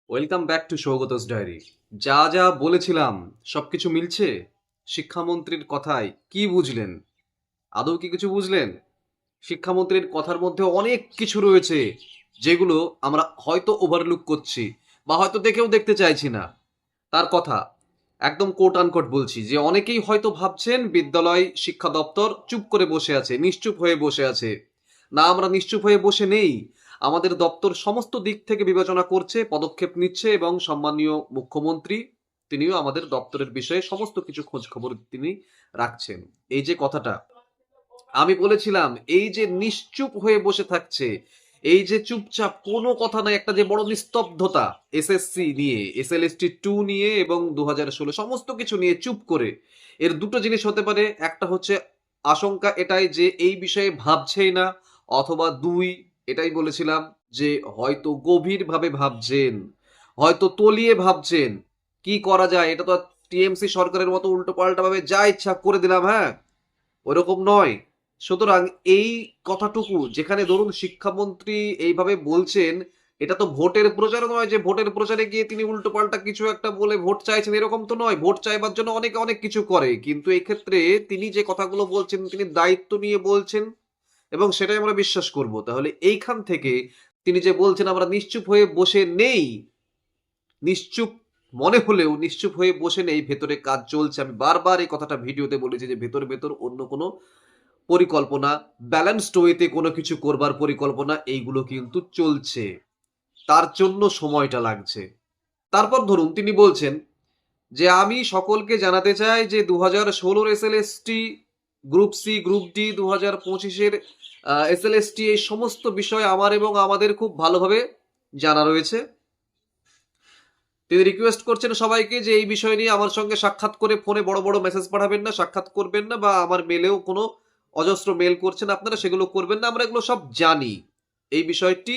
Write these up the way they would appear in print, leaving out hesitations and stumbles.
Welcome back to Sougata's diary. যা যা বলেছিলাম সবকিছু মিলছে। শিক্ষামন্ত্রীর কথায় কি বুঝলেন? আদৌ কি কিছু বুঝলেন? শিক্ষামন্ত্রীর কথার মধ্যে অনেক কিছু রয়েছে যেগুলো আমরা হয়তো ওভারলুক করছি বা হয়তো দেখেও দেখতে চাইছি না। তার কথা একদম কোট আনকোট বলছি যে অনেকেই হয়তো ভাবছেন বিদ্যালয় শিক্ষা দপ্তর চুপ করে বসে আছে, নিশ্চুপ হয়ে বসে আছে। না, আমরা নিশ্চুপ হয়ে বসে নেই। আমাদের দপ্তর সমস্ত দিক থেকে বিবেচনা করছে, পদক্ষেপ নিচ্ছে এবং সম্মানীয় মুখ্যমন্ত্রী তিনিও আমাদের দপ্তরের বিষয়ে সমস্ত কিছু খোঁজ খবর তিনি রাখছেন। এই যে কথাটা আমি বলেছিলাম, এই যে নিশ্চুপ হয়ে বসে থাকছে, এই যে চুপচাপ কোনো কথা নাই, একটা যে বড় নিস্তব্ধতা এসএসসি নিয়ে, এসএলএসটি 2 নিয়ে এবং 2016 সমস্ত কিছু নিয়ে চুপ করে, এর দুটো জিনিস হতে পারে। একটা হচ্ছে আশঙ্কা এটাই যে এই বিষয়ে ভাবছেই না, অথবা দুই, এটাই বলেছিলাম যে হয়তো গভীরভাবে ভাবছেন, হয়তো তলিয়ে ভাবছেন কি করা যায়। এটা তো টিএমসি সরকারের মতো উল্টো পাল্টা ভাবে যা ইচ্ছা করে দিলাম, হ্যাঁ, ওরকম নয়। সুতরাং এই কথাটুকু যেখানে ধরুন শিক্ষামন্ত্রী এইভাবে বলছেন, এটা তো ভোটের প্রচার নয় যে ভোটের প্রচারে গিয়ে তিনি উল্টো পাল্টা কিছু একটা বলে ভোট চাইছেন, এরকম তো নয়। ভোট চাইবার জন্য অনেকে অনেক কিছু করে, কিন্তু এই ক্ষেত্রে তিনি যে কথাগুলো বলছেন তিনি দায়িত্ব নিয়ে বলছেন এবং সেটাই আমরা বিশ্বাস করব। তাহলে এইখান থেকে তিনি যে বলছেন আমরা নিশ্চুপ হয়ে বসে নেই, নিশ্চুপ মনে হলেও নিশ্চুপ হয়ে বসে নেই, ভেতরে কাজ চলছে। আমি বারবার এই কথাটা ভিডিওতে বলেছি যে ভেতর ভেতর অন্য কোনো পরিকল্পনা, ব্যালেন্সড ওয়েতে কোনো কিছু করবার পরিকল্পনা এইগুলো কিন্তু চলছে। তার জন্য সময়টা লাগছে। তারপর ধরুন তিনি বলছেন যে আমি সকলকে জানাতে চাই যে 2016 SLST, group C, group D, 2025 SLST, এই সমস্ত বিষয় আমার এবং আমাদের খুব ভালোভাবে জানা রয়েছে। তিনি রিকোয়েস্ট করছেন সবাইকে যে এই বিষয় নিয়ে আমার সঙ্গে সাক্ষাৎ করে, ফোনে বড় বড় মেসেজ পাঠাবেন না, সাক্ষাৎ করবেন না, বা আমার মেলেও কোনো অজস্র মেল করছেন আপনারা, সেগুলো করবেন না। আমরা এগুলো সব জানি। এই বিষয়টি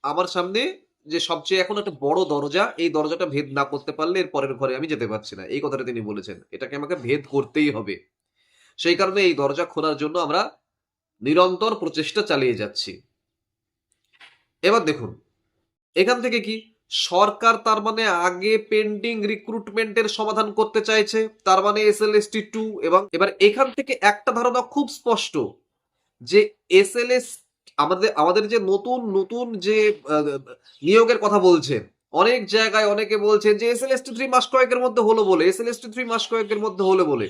আমার সামনে যে সবচেয়ে এখন একটা বড় দরজা, এই দরজাটা ভেদ না করতে পারলে এর পরের ঘরে আমি যেতে পারছি না, এই কথাটা তিনি বলেছেন। এটাকে আমাকে ভেদ করতেই হবে। সেই কারণে এই দরজা খোলার জন্য আমরা নিরন্তর প্রচেষ্টা চালিয়ে যাচ্ছি। এবার দেখুন, এখান থেকে কি সরকার তার মানে আগে পেন্ডিং রিক্রুটমেন্টের সমাধান করতে চাইছে, তার মানে এসএলএসটি 2। এবং এবার এখান থেকে একটা ধারণা খুব স্পষ্ট যে এসএলএস, আমাদের আমাদের যে নতুন নতুন যে নিয়োগের কথা বলছেন, অনেক জায়গায় অনেকে বলছেন যে এসএলএসটি 3 মাস কয়েকের মধ্যে হলো বলে, এসএলএসটি 3 মাস কয়েকের মধ্যে হলো বলে।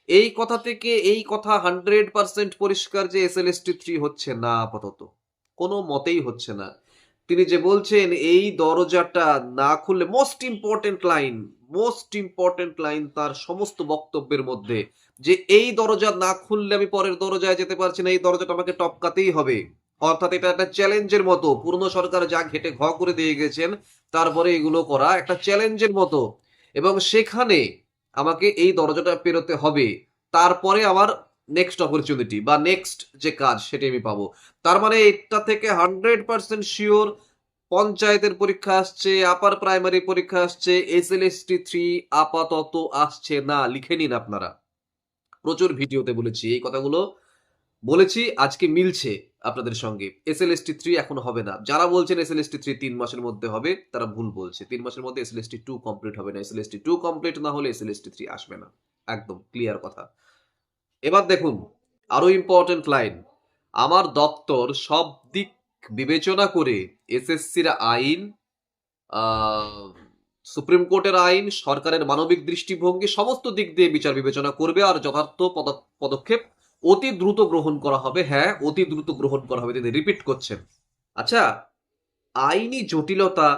এই কথা থেকে এই কথা 100% পরিষ্কার যে এসএলএসটি 3 হচ্ছে না, আপাতত কোনো মতেই হচ্ছে না। তিনি যে বলছেন এই দরজাটা না খুললে, মোস্ট ইম্পর্টেন্ট লাইন তার সমস্ত বক্তব্যের মধ্যে, যে এই দরজা না খুললে আমি পরের দরজায় যেতে পারছি না, এই দরজাটা আমাকে টপকাতেই হবে। অর্থাৎ এটা একটা চ্যালেঞ্জের মতো। পুরনো সরকার যা ঘেটে ঘ করে দিয়ে গেছেন, তারপরে এগুলো করা একটা চ্যালেঞ্জের মতো, এবং সেখানে আমাকে এই দরজাটা পেরোতে হবে। তারপরে আমার নেক্সট অপরচুনিটি বা নেক্সট যে কাজ সেটা আমি পাবো। তার মানে এটা থেকে 100% শিওর পঞ্চায়েতের পরীক্ষা আসছে, আপার প্রাইমারি পরীক্ষা আসছে, এসএলএসটি 3 আপাতত আসছে না। লিখে নিন আপনারা। প্রচুর ভিডিওতে বলেছি এই কথাগুলো, বলেছি, আজকে মিলছে আপনাদের সঙ্গে। এসএলএসটি 3 এখন হবে না। যারা বলছেন এসএলএসটি 3 3 মাসের মধ্যে হবে, তারা ভুল বলছে। 3 মাসের মধ্যে এসএলএসটি 2 কমপ্লিট হবে না। এসএলএসটি 2 কমপ্লিট না হলে এসএলএসটি 3 আসবে না। একদম ক্লিয়ার কথা। এবার দেখুন, আরো ইম্পর্টেন্ট লাইন। আমার দপ্তর সব দিক বিবেচনা করে এসএসসির আইন, আহ, সুপ্রিম কোর্টের আইন, সরকারের মানবিক দৃষ্টিভঙ্গি সমস্ত দিক দিয়ে বিচার বিবেচনা করবে আর যথার্থ পদক্ষেপ অতি দ্রুত গ্রহণ করা হবে। হ্যাঁ, অতি দ্রুত গ্রহণ করা হবে, তিনি রিপিট করছেন। আচ্ছা, আইনি জটিলতা,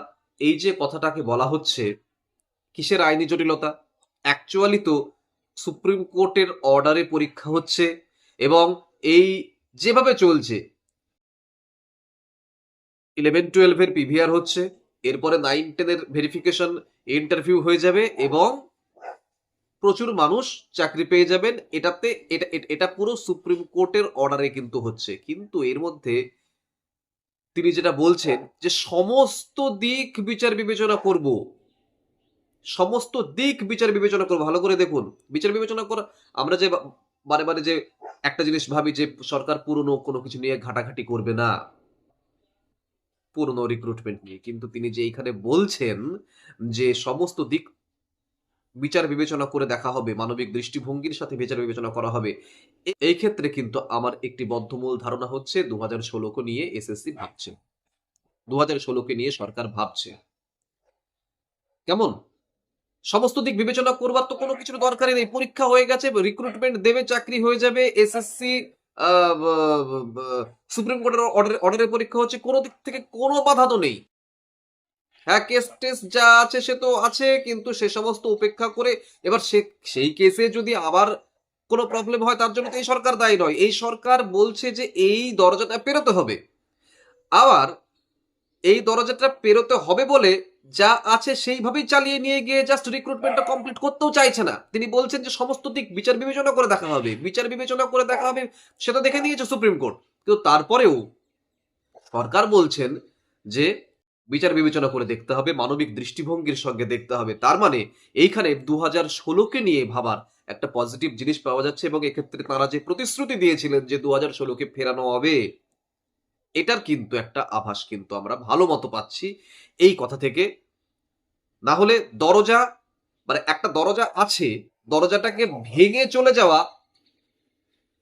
এই যে কথাটাকে বলা হচ্ছে, কিসের আইনি জটিলতা? অ্যাকচুয়ালি তো সুপ্রিম কোর্টের অর্ডারে পরীক্ষা হচ্ছে এবং এই যেভাবে চলছে, 11-12 এর পিভিআর হচ্ছে, এরপরে 9-10 এর ভেরিফিকেশন ইন্টারভিউ হয়ে যাবে এবং প্রচুর মানুষ চাকরি পেয়ে যাবেন। এটাতে এটা এটা পুরো সুপ্রিম কোর্টের অর্ডারে কিন্তু হচ্ছে। কিন্তু এর মধ্যে তিনি যেটা বলছেন যে সমস্ত দিক বিচার বিবেচনা করব, সমস্ত দিক বিচার বিবেচনা করব। ভালো করে দেখুন, বিচার বিবেচনা করা, আমরা যে বারে বারে যে একটা জিনিস ভাবি যে সরকার পুরনো কোনো কিছু নিয়ে ঘাটাঘাটি করবে না, পূর্ণ রিক্রুটমেন্ট নিয়ে, কিন্তু তিনি যে এইখানে বলছেন যে সমস্ত দিক বিচার বিবেচনা করে দেখা হবে, মানবিক দৃষ্টিভঙ্গির সাথে বিচার বিবেচনা করা হবে। এই ক্ষেত্রে কিন্তু আমার একটি বদ্ধমূল ধারণা হচ্ছে ২০১৬কে নিয়ে এসএসসি ভাবছে। ২০১৬কে নিয়ে সরকার ভাবছে। কেমন? সমস্ত দিক বিবেচনা করবার তো কোনো কিছুর দরকারই নেই। পরীক্ষা হয়ে গেছে, রিক্রুটমেন্ট দেবে, চাকরি হয়ে যাবে। এসএসসি আ ব ব ব সুপ্রিম কোর্টের অর্ডারের পরীক্ষা হচ্ছে। কোন দিক থেকে কোনো বাধা তো নেই। হ্যাঁ, কেস-টেস যা আছে সে তো আছে, কিন্তু সে সমস্ত উপেক্ষা করে এবার সেই কেসে যদি আবার কোনো প্রবলেম হয় তার জন্য তো এই সরকার দায়ী নয়। এই সরকার বলছে যে এই দরজাটা পেরোতে হবে। আবার এই দরজাটা পেরোতে হবে বলে যা আছে সেইভাবেই চালিয়ে নিয়ে গিয়ে জাস্ট রিক্রুটমেন্টটা কমপ্লিট করতেও চাইছে না। তিনি বলছেন যে সমস্ত দিক বিচার বিবেচনা করে দেখা হবে। বিচার বিবেচনা করে দেখা হবে সেটা দেখে নিয়েছে সুপ্রিম কোর্ট। কিন্তু তারপরেও সরকার বলছেন যে বিচার বিবেচনা করে দেখতে হবে, মানবিক দৃষ্টিভঙ্গির সঙ্গে দেখতে হবে। তার মানে এইখানে ২০১৬কে নিয়ে ভাবার একটা পজিটিভ জিনিস পাওয়া যাচ্ছে, এবং এক্ষেত্রে তারা যে প্রতিশ্রুতি দিয়েছিলেন যে ২০১৬কে ফেরানো হবে, এটার কিন্তু একটা আভাস কিন্তু আমরা ভালো মতো পাচ্ছি এই কথা থেকে। না হলে দরজা, মানে একটা দরজা আছে, দরজাটাকে ভেঙে চলে যাওয়া,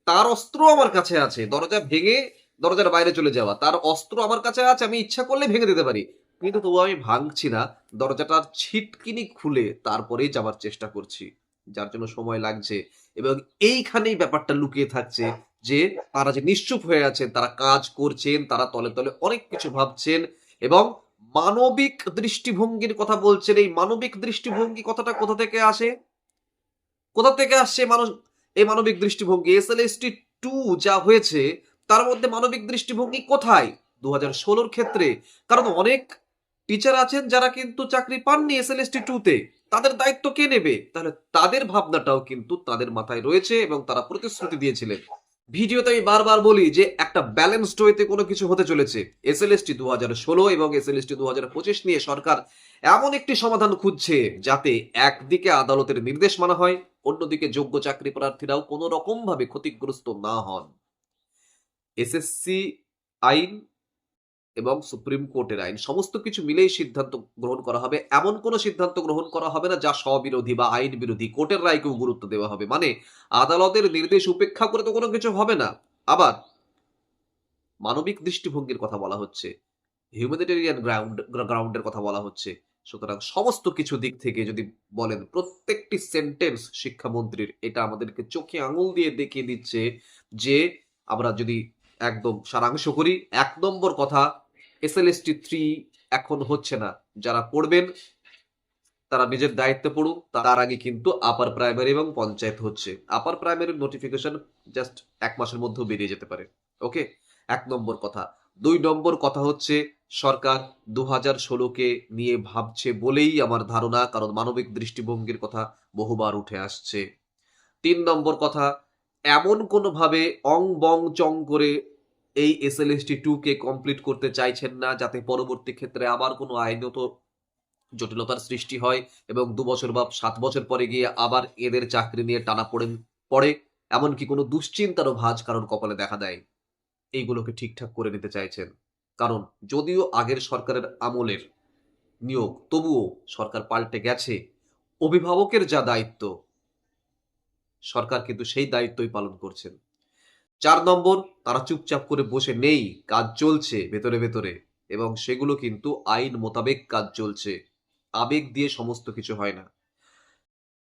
তার অস্ত্র আমার কাছে আছে। দরজা ভেঙে দরজার বাইরে চলে যাওয়া, তার অস্ত্র আমার কাছে আছে, আমি ইচ্ছা করলে ভেঙে দিতে পারি। কিন্তু তবুও আমি ভাঙছি না, দরজাটার ছিটকিনি খুলে তারপরেই যাবার চেষ্টা করছি, যার জন্য সময় লাগছে। এবং এইখানেই ব্যাপারটা লুকিয়ে থাকছে যে তারা যে নিশ্চুপ হয়ে আছেন, তারা কাজ করছেন, তারা তলে তলে অনেক কিছু ভাবছেন এবং মানবিক দৃষ্টিভঙ্গির কথা বলছেন। এই মানবিক দৃষ্টিভঙ্গি কথাটা কোথা থেকে আসে? কোথা থেকে আসছে মানুষ এই মানবিক দৃষ্টিভঙ্গি? এসএলএসটি 2 যা হয়েছে তার মধ্যে মানবিক দৃষ্টিভঙ্গি কোথায়? ২০১৬ র ক্ষেত্রে। কারণ অনেক টিচার আছেন যারা কিন্তু চাকরি পাননি এসএলএসটি 2 তে। তাদের দায়িত্ব কে নেবে? তাহলে তাদের ভাবনাটাও কিন্তু তাদের মাথায় রয়েছে এবং তারা প্রতিশ্রুতি দিয়েছিলেন। ভিডিওতে আমি বারবার বলি যে একটা ব্যালেন্সড ওয়েতে কোনো কিছু হতে চলেছে। এসএলএসটি ২০১৬ এবং এসএলএসটি ২০২৫ নিয়ে সরকার এমন একটি সমাধান খুঁজছে যাতে একদিকে আদালতের নির্দেশ মানা হয়, অন্যদিকে যোগ্য চাকরি প্রার্থীরাও কোনো রকম ভাবে ক্ষতিগ্রস্ত না হন। এসএসসি আইন এবং সুপ্রিম কোর্টের আইন সমস্ত কিছু মিলেই সিদ্ধান্ত গ্রহণ করা হবে। এমন কোনো সিদ্ধান্ত গ্রহণ করা হবে না যা স্ববিরোধী বা আইন বিরোধী। কোর্টের রায়কেও গুরুত্ব দেওয়া হবে। মানে আদালতের নির্দেশ উপেক্ষা করে তো কোনো কিছু হবে না। আবার মানবিক দৃষ্টিভঙ্গির কথা বলা হচ্ছে, হিউম্যানিটেরিয়ান গ্রাউন্ডের কথা বলা হচ্ছে। সুতরাং সমস্ত কিছু দিক থেকে যদি বলেন, প্রত্যেকটি সেন্টেন্স শিক্ষামন্ত্রীর এটা আমাদেরকে চোখে আঙুল দিয়ে দেখিয়ে দিচ্ছে যে আমরা যদি একদম সারাংশ করি, ১ নম্বর কথা, এসএলএসটি 3 এখন হচ্ছে না। যারা পড়বেন তারা নিজের দায়িত্বে পড়ুক। তার আগে কিন্তু আপার প্রাইমারি এবং পঞ্চায়েত হচ্ছে। আপার প্রাইমারির নোটিফিকেশন জাস্ট ১ মাসের মধ্যেও বেরিয়ে যেতে পারে। ওকে? ১ নম্বর কথা। ২ নম্বর কথা হচ্ছে সরকার ২০১৬কে নিয়ে ভাবছে বলেই আমার ধারণা, কারণ মানবিক দৃষ্টিভঙ্গির কথা বহুবার উঠে আসছে। ৩ নম্বর কথা, এমন কোনোভাবে বং চং করে এই এসএলএসটি 2 কে কমপ্লিট করতে চাইছেন না যাতে পরবর্তী ক্ষেত্রে আবার কোনো আইনত জটিলতার সৃষ্টি হয় এবং ২ বছর বা ৭ বছর পরে গিয়ে আবার এদের চাকরি নিয়ে টানাপোড়েন পড়ে। এমনকি কোনো দুশ্চিন্তারও ভাঁজ কারোর কপালে দেখা দেয়। এইগুলোকে ঠিকঠাক করে নিতে চাইছেন। কারণ যদিও আগের সরকারের আমলের নিয়োগ, তবুও সরকার পাল্টে গেছে। অভিভাবকের যা দায়িত্ব, সরকার কিন্তু সেই দায়িত্বই পালন করছেন। ৪ নম্বর, তারা চুপচাপ করে বসে নেই, কাজ চলছে ভেতরে, ভেতরে, এবং সেগুলো কিন্তু আইন মোতাবেক কাজ চলছে। আবেগ দিয়ে সমস্ত কিছু হয় না।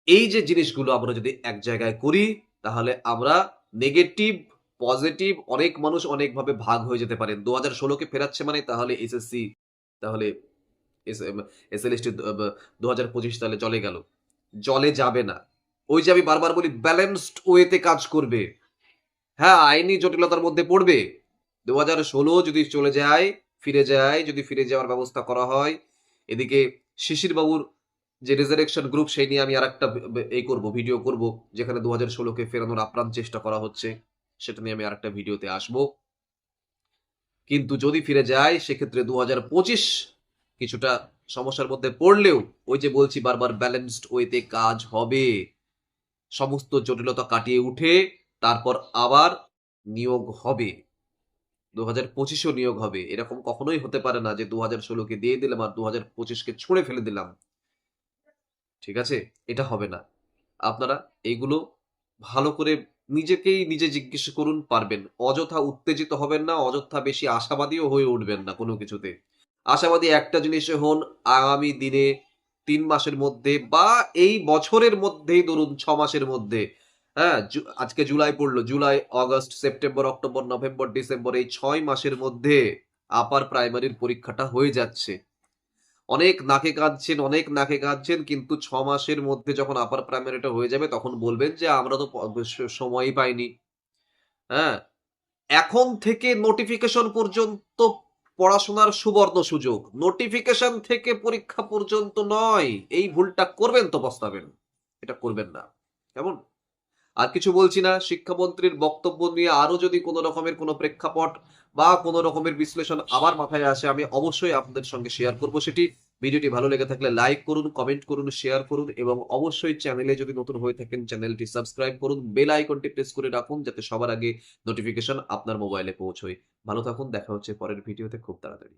এই যে জিনিসগুলো আমরা যদি এক জায়গায় করি, তাহলে আমরা নেগেটিভ, পজিটিভ অনেক মানুষ অনেকভাবে ভাগ হয়ে যেতে পারেন। ২০১৬ কে ফেরাচ্ছে মানে তাহলে এসএসসি, তাহলে এসএলএসটি ২০২৫ তাহলে চলে গেল। জলে যাবে না। ওই যে আমি বারবার বলি ব্যালেন্সড ওয়েতে কাজ করবে। হ্যাঁ, আইনি জটিলতার মধ্যে পড়বে। ২০১৬ যদি চলে যায়, ফিরে যায়, যদি ফিরে যাওয়ার ব্যবস্থা করা হয়, এদিকে শিশির বাবুর যে রিজারেকশন গ্রুপ সেই নিয়ে আমি আরেকটা ভিডিও করব যেখানে ২০১৬ কে ফেরানোর আপ্রাণ চেষ্টা করা হচ্ছে। সেটা নিয়ে আমি আরেকটা ভিডিওতে আসব। কিন্তু যদি ফিরে যায় সেক্ষেত্রে ২০২৫ কিছুটা সমস্যার মধ্যে পড়লেও ওই যে বলছি বারবার ব্যালেন্সড ওয়েতে কাজ হবে। সমস্ত জটিলতা কাটিয়ে উঠে তারপর আবার নিয়োগ হবে। 2025-ও নিয়োগ হবে। এরকম কখনোই হতে পারে না যে 2016-কে দিয়ে দিলাম আর 2025-কে ছুঁড়ে ফেলে দিলাম। ঠিক আছে? এটা হবে না। আপনারা এইগুলো ভালো করে নিজেকেই নিজে জিজ্ঞেস করুন, পারবেন। অযথা উত্তেজিত হবেন না, অযথা বেশি আশাবাদীও হয়ে উঠবেন না কোনো কিছুতে। আশাবাদী একটা জিনিসে হন, আগামী দিনে ৩ মাসের মধ্যে বা এই বছরের মধ্যেই ধরুন ৬ মাসের মধ্যে, হ্যাঁ? আজকে জুলাই পড়ল। July, August, September, October, November, December এই ৬ মাসের মধ্যে আপার প্রাইমারির পরীক্ষাটা হয়ে যাচ্ছে। অনেক নাকে কাঁদছেন কিন্তু ৬ মাসের মধ্যে যখন আপার প্রাইমারিটা হয়ে যাবে তখন বলবেন যে আমরা তো সময়ই পাইনি। হ্যাঁ? এখন থেকে নোটিফিকেশন পর্যন্ত পড়াশোনার সুবর্ণ সুযোগ। নোটিফিকেশন থেকে পরীক্ষা পর্যন্ত নয়। এই ভুলটা করবেন তো পস্তাবেন। এটা করবেন না। কেমন? আর কিছু বলছি না। শিক্ষামন্ত্রীর বক্তব্য নিয়ে আরো যদি কোন রকমের কোন প্রেক্ষাপট বা কোন রকমের বিশ্লেষণ আবার মাথায় আসে আমি অবশ্যই আপনাদের সঙ্গে শেয়ার করব সেটি। ভিডিওটি ভালো লেগে থাকলে লাইক করুন, কমেন্ট করুন, শেয়ার করুন এবং অবশ্যই চ্যানেলে যদি নতুন হয়ে থাকেন চ্যানেলটি সাবস্ক্রাইব করুন। বেল আইকনটি প্রেস করে রাখুন যাতে সবার আগে নোটিফিকেশন আপনার মোবাইলে পৌঁছয়। ভালো থাকুন। দেখা হচ্ছে পরের ভিডিওতে খুব তাড়াতাড়ি।